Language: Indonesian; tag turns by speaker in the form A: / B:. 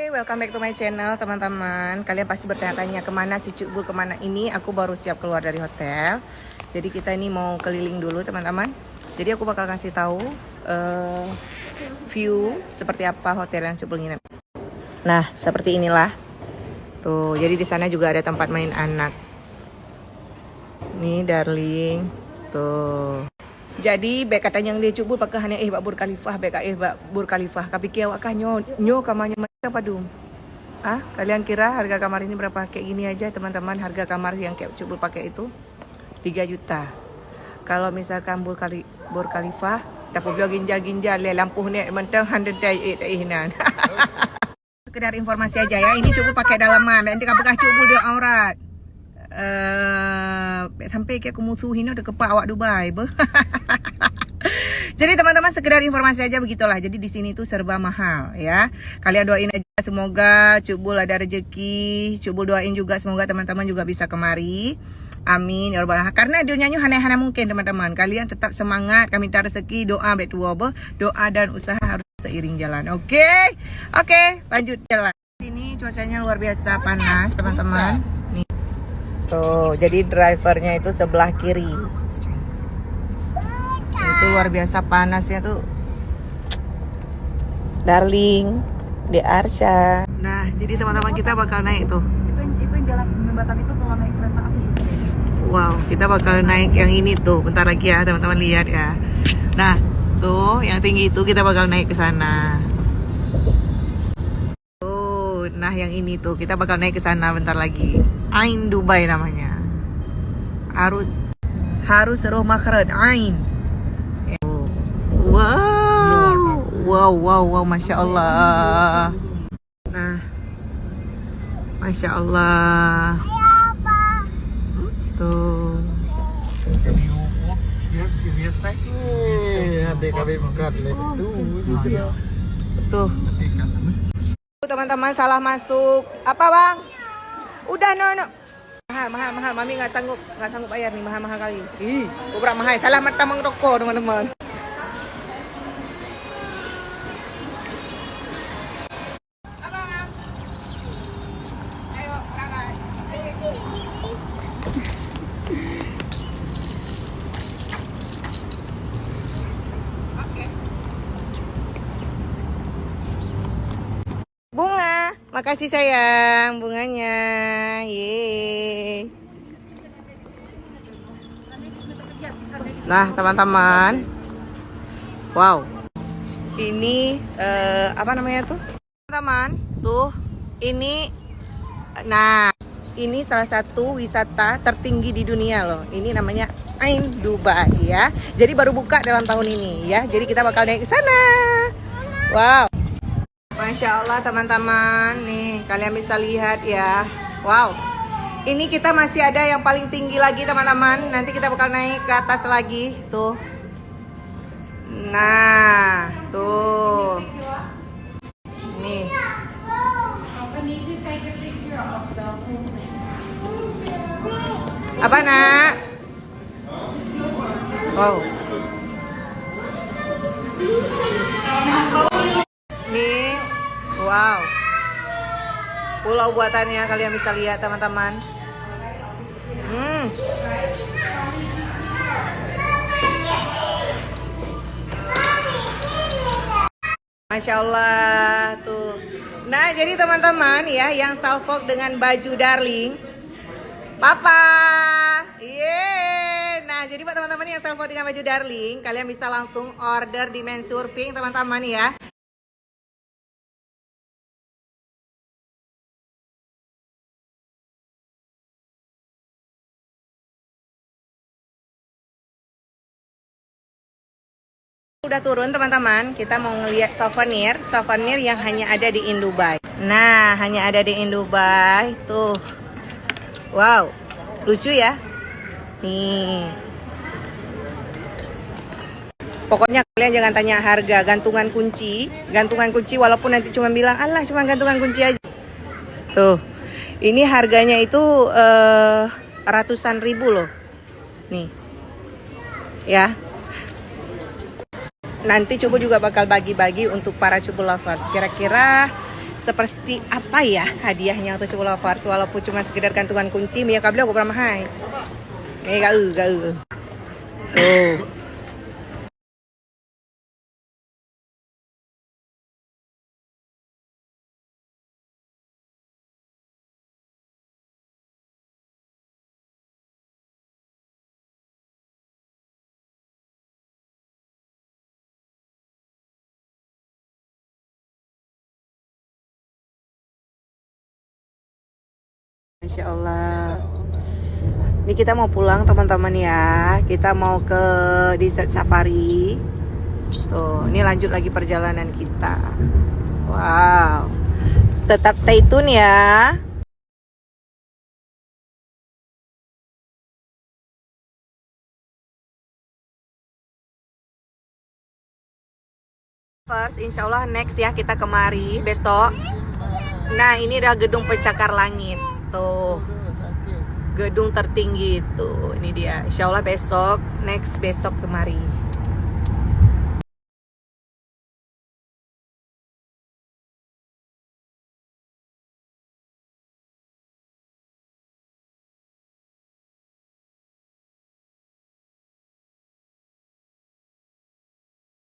A: Welcome back to my channel teman-teman. Kalian pasti bertanya-tanya kemana si Cuk Bul, kemana ini. Aku baru siap keluar dari hotel. Jadi kita ini mau keliling dulu teman-teman. Jadi aku bakal kasih tahu view seperti apa hotel yang Cuk Bul nginep. Nah seperti inilah. Tuh, jadi di sana juga ada tempat main anak. Nih darling. Tuh. Jadi bek katanya yang dia Cuk Bul pakai hanya bak Burj Khalifah, bek bak Burj Khalifah. Tapi kia wak kah nyo kamarnya berapa dum? Ah, kalian kira harga kamar ini berapa? Kayak gini aja teman-teman, harga kamar yang kayak Cuk Bul pakai itu 3 juta. Kalau misalkan Burj Khalifah, dapat beli ginjal-ginjal le lampu ni mentang handai nan. Sekedar informasi aja ya, ini Cuk Bul pakai dalaman. Nanti kapakah Cuk Bul dia aurat. Sampai kayak aku musuhin udah kepak awak Dubai. Jadi teman-teman sekedar informasi aja begitulah. Jadi di sini tuh serba mahal ya. Kalian doain aja semoga Cuk Bul ada rezeki. Cuk Bul doain juga semoga teman-teman juga bisa kemari. Amin ya rabbal alamin. Karena dunianya hana-hana mungkin teman-teman. Kalian tetap semangat, kami minta rezeki, doa baik tua doa dan usaha harus seiring jalan. Oke, lanjut jalan. Sini cuacanya luar biasa panas teman-teman. Nih. Tuh, jadi drivernya itu sebelah kiri. Itu luar biasa panasnya tuh. Darling, di Arsha. Nah, jadi teman-teman kita bakal naik tuh.
B: Itu yang jalan jembatan itu kalau naik kereta api.
A: Wow, kita bakal naik yang ini tuh. Bentar lagi ya, teman-teman lihat ya. Nah, tuh yang tinggi itu kita bakal naik ke sana. Tuh, nah yang ini tuh kita bakal naik ke sana bentar lagi. Ain Dubai namanya. Harus roh makhraj Ain. Wow, masya Allah. Nah, masya Allah. Tuh. Tuh. Teman-teman salah masuk. Apa bang? Udah no. Mahal. Mami nggak sanggup bayar nih, mahal kali. Berapa mahal? Salah mata rokok teman-teman. Bunga, makasih sayang bunganya. Yeay. Nah teman-teman, wow, ini apa namanya tuh? Teman-teman, tuh ini, nah ini salah satu wisata tertinggi di dunia loh. Ini namanya Ain Dubai ya. Jadi baru buka dalam tahun ini ya. Jadi kita bakal naik ke sana. Wow. Masya Allah teman-teman, nih kalian bisa lihat ya. Wow, ini kita masih ada yang paling tinggi lagi teman-teman. Nanti kita bakal naik ke atas lagi tuh. Nah, tuh. Nih. Apa nak? Wow. Nih, wow, pulau buatannya kalian bisa lihat teman-teman. Masya Allah tuh. Nah jadi teman-teman ya yang salfok dengan baju darling, Papa. Yeay. Nah jadi buat teman-teman yang salfok dengan baju darling, kalian bisa langsung order di Men Surfing teman-teman ya. Udah turun teman-teman, kita mau ngeliat souvenir yang hanya ada di Indubai. Nah, hanya ada di Indubai tuh. Wow, lucu ya. Nih. Pokoknya kalian jangan tanya harga, gantungan kunci walaupun nanti cuma bilang, alah cuma gantungan kunci aja. Tuh, ini harganya itu ratusan ribu loh. Nih, ya. Nanti Cuk Bul juga bakal bagi-bagi untuk para Cuk Bul lovers. Kira-kira seperti apa ya hadiahnya untuk Cukup Lovers, walaupun cuma sekedar gantungan kunci, Mia kabel aku pernah mahal. Gak tuh. Masya Allah. Ini kita mau pulang teman-teman ya. Kita mau ke Desert Safari. Tuh, ini lanjut lagi perjalanan kita. Wow. Tetap stay tune ya. First, insya Allah next ya kita kemari besok. Nah, ini adalah gedung pencakar langit. Tuh, gedung tertinggi tuh, ini dia. Insya Allah besok, next besok kemari.